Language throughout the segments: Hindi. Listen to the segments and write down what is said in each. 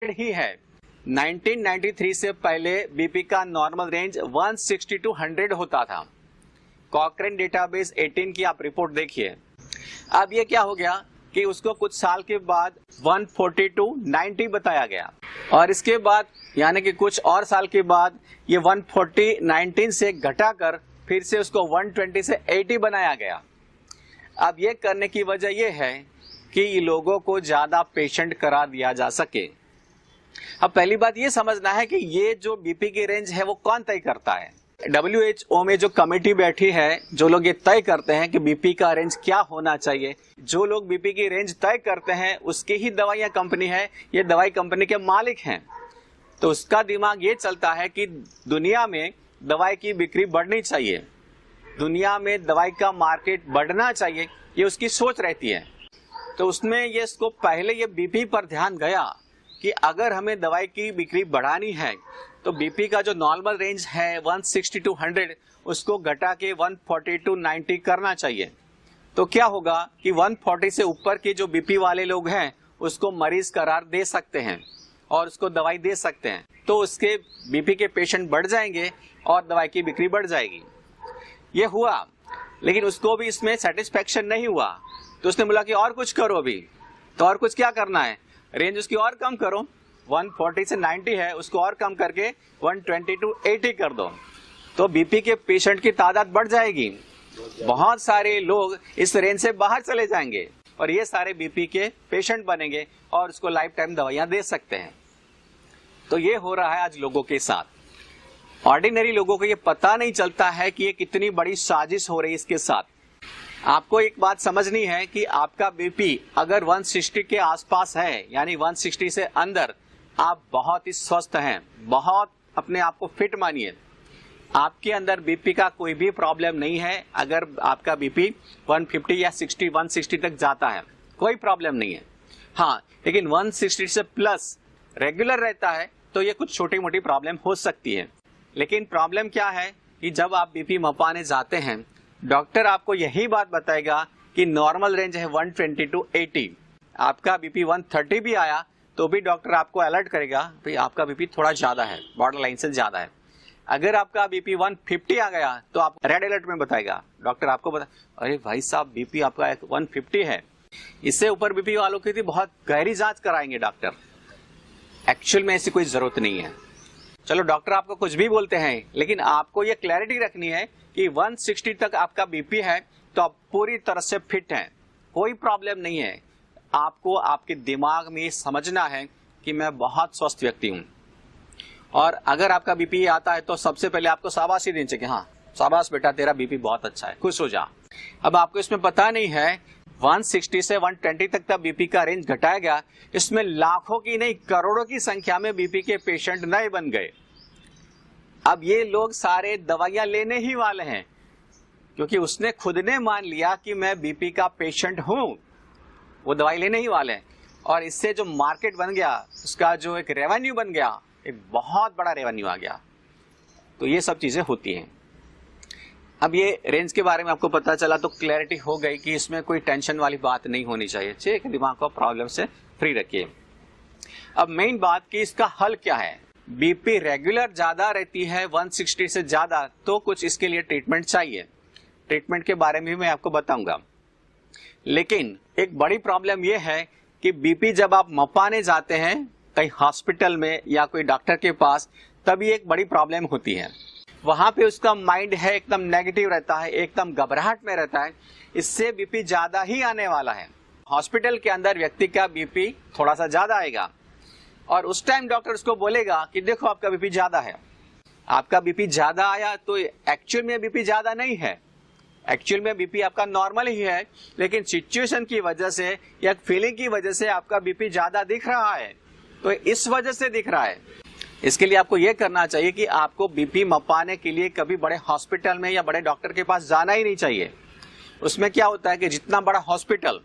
ही है। 1993 से पहले बीपी का नॉर्मल रेंज 160 टू 100 होता था। कॉकरेन डेटाबेस 18 की आप रिपोर्ट देखिए। अब ये क्या हो गया कि उसको कुछ साल के बाद 140 टू 90 बताया गया, और इसके बाद यानी कि कुछ और साल के बाद ये 140-19 से घटाकर फिर से उसको 120 से 80 बनाया गया। अब ये करने की वजह ये है कि लोगों को ज्यादा पेशेंट करा दिया जा सके। अब पहली बात ये समझना है कि ये जो बीपी की रेंज है वो कौन तय करता है। WHO में जो कमेटी बैठी है, जो लोग ये तय करते हैं कि बीपी का रेंज क्या होना चाहिए, जो लोग बीपी की रेंज तय करते हैं उसकी ही दवाइयां कंपनी है, ये दवाई कंपनी के मालिक हैं। तो उसका दिमाग ये चलता है कि दुनिया में दवाई की बिक्री बढ़नी चाहिए, दुनिया में दवाई का मार्केट बढ़ना चाहिए, ये उसकी सोच रहती है। तो उसमें ये इसको पहले ये बीपी पर ध्यान गया कि अगर हमें दवाई की बिक्री बढ़ानी है तो बीपी का जो नॉर्मल रेंज है 160 टू 100 उसको घटा के 140 टू 90 करना चाहिए। तो क्या होगा कि 140 से ऊपर के जो बीपी वाले लोग हैं उसको मरीज करार दे सकते हैं और उसको दवाई दे सकते हैं, तो उसके बीपी के पेशेंट बढ़ जाएंगे और दवाई की बिक्री बढ़ जाएगी। ये हुआ, लेकिन उसको भी इसमें सेटिस्फेक्शन नहीं हुआ, तो उसने बोला कि और कुछ करो। अभी तो और कुछ क्या करना है, रेंज उसकी और कम करो, 140 से 90 है उसको और कम करके 120 टू 80 कर दो, तो बीपी के पेशेंट की तादाद बढ़ जाएगी। बहुत सारे लोग इस रेंज से बाहर चले जाएंगे और ये सारे बीपी के पेशेंट बनेंगे और उसको लाइफ टाइम दवाइयां दे सकते हैं। तो ये हो रहा है आज लोगों के साथ। ऑर्डिनरी लोगों को ये पता नहीं चलता है कि ये कितनी बड़ी साजिश हो रही है इसके साथ। आपको एक बात समझनी है कि आपका बीपी अगर 160 के आसपास है, यानी 160 से अंदर, आप बहुत ही स्वस्थ हैं, बहुत अपने आप को फिट मानिए। आपके अंदर बीपी का कोई भी प्रॉब्लम नहीं है। अगर आपका बीपी 150 या 60, 160 तक जाता है कोई प्रॉब्लम नहीं है। हाँ, लेकिन 160 से प्लस रेगुलर रहता है तो ये कुछ छोटी मोटी प्रॉब्लम हो सकती है। लेकिन प्रॉब्लम क्या है कि जब आप बीपी मपाने जाते हैं, डॉक्टर आपको यही बात बताएगा कि नॉर्मल रेंज है 120 टू 80। आपका बीपी 130 भी आया तो भी डॉक्टर आपको अलर्ट करेगा भाई आपका बीपी थोड़ा ज्यादा है, बॉर्डर लाइन से ज्यादा है। अगर आपका बीपी 150 आ गया तो आप रेड अलर्ट में बताएगा, डॉक्टर आपको बता, अरे भाई साहब बीपी आपका 150 है। इससे ऊपर बीपी वालों की बहुत गहरी जांच कराएंगे डॉक्टर। एक्चुअल में ऐसी कोई जरूरत नहीं है। चलो डॉक्टर आपको कुछ भी बोलते हैं, लेकिन आपको ये क्लैरिटी रखनी है कि 160 तक आपका बीपी है तो आप पूरी तरह से फिट हैं, कोई प्रॉब्लम नहीं है। आपको आपके दिमाग में समझना है कि मैं बहुत स्वस्थ व्यक्ति हूं। और अगर आपका बीपी आता है तो सबसे पहले आपको शाबाशी देनी चाहिए, हाँ शाबाश बेटा तेरा बीपी बहुत अच्छा है, खुश हो जा। अब आपको इसमें पता नहीं है 160 से 120 तक का बीपी का रेंज घटाया गया, इसमें लाखों की नहीं करोड़ों की संख्या में बीपी के पेशेंट नए बन गए। अब ये लोग सारे दवाइयां लेने ही वाले हैं, क्योंकि उसने खुद ने मान लिया कि मैं बीपी का पेशेंट हूं, वो दवाई लेने ही वाले हैं। और इससे जो मार्केट बन गया, उसका जो एक रेवेन्यू बन गया, एक बहुत बड़ा रेवेन्यू आ गया। तो ये सब चीजें होती हैं। अब ये रेंज के बारे में आपको पता चला तो क्लैरिटी हो गई कि इसमें कोई टेंशन वाली बात नहीं होनी चाहिए। ठीक, दिमाग को प्रॉब्लम से फ्री रखिए। अब मेन बात कि इसका हल क्या है। बीपी रेगुलर ज्यादा रहती है 160 से ज्यादा, तो कुछ इसके लिए ट्रीटमेंट चाहिए। ट्रीटमेंट के बारे में मैं आपको बताऊंगा। लेकिन एक बड़ी प्रॉब्लम यह है कि बीपी जब आप मपाने जाते हैं कहीं हॉस्पिटल में या कोई डॉक्टर के पास, तभी एक बड़ी प्रॉब्लम होती है। वहां पे उसका माइंड है एकदम नेगेटिव रहता है, एकदम घबराहट में रहता है, इससे बीपी ज्यादा ही आने वाला है। हॉस्पिटल के अंदर व्यक्ति का बीपी थोड़ा सा ज्यादा आएगा और उस टाइम डॉक्टर उसको बोलेगा कि देखो आपका बीपी ज्यादा है। आपका बीपी ज्यादा आया तो एक्चुअल में बीपी ज्यादा नहीं है, एक्चुअल में बीपी आपका नॉर्मल ही है, लेकिन सिचुएशन की वजह से या फीलिंग की वजह से आपका बीपी ज्यादा दिख रहा है, तो इस वजह से दिख रहा है। इसके लिए आपको यह करना चाहिए कि आपको बीपी मपाने के लिए कभी बड़े हॉस्पिटल में या बड़े डॉक्टर के पास जाना ही नहीं चाहिए। उसमें क्या होता है कि जितना बड़ा हॉस्पिटल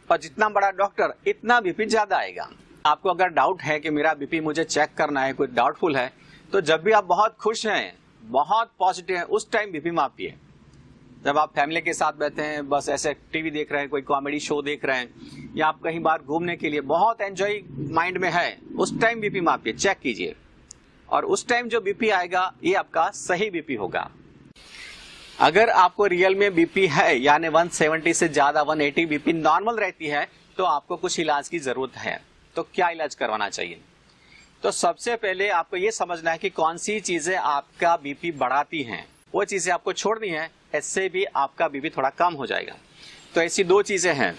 और जितना बड़ा डॉक्टर, इतना बीपी ज्यादा आएगा। आपको अगर डाउट है कि मेरा बीपी मुझे चेक करना है, कोई डाउटफुल है, तो जब भी आप बहुत खुश हैं, बहुत पॉजिटिव हैं, उस टाइम बीपी मापिए। जब आप फैमिली के साथ बैठे हैं, बस ऐसे टीवी देख रहे हैं, कोई कॉमेडी शो देख रहे हैं, या आप कहीं बाहर घूमने के लिए बहुत एंजॉय माइंड में है, उस टाइम बीपी मापिए, चेक कीजिए, और उस टाइम जो बीपी आएगा ये आपका सही बीपी होगा। अगर आपको रियल में बीपी है, यानी 170 से ज्यादा 180 बीपी नॉर्मल रहती है, तो आपको कुछ इलाज की जरूरत है। तो क्या इलाज करवाना चाहिए? तो सबसे पहले आपको ये समझना है कि कौन सी चीजें आपका बीपी बढ़ाती हैं, वो चीजें आपको छोड़नी है, इससे भी आपका बीपी थोड़ा कम हो जाएगा। तो ऐसी दो चीजें हैं,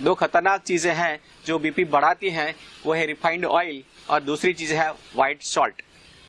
दो खतरनाक चीजें हैं जो बीपी बढ़ाती हैं, वो है रिफाइंड ऑयल और दूसरी चीज है व्हाइट सॉल्ट।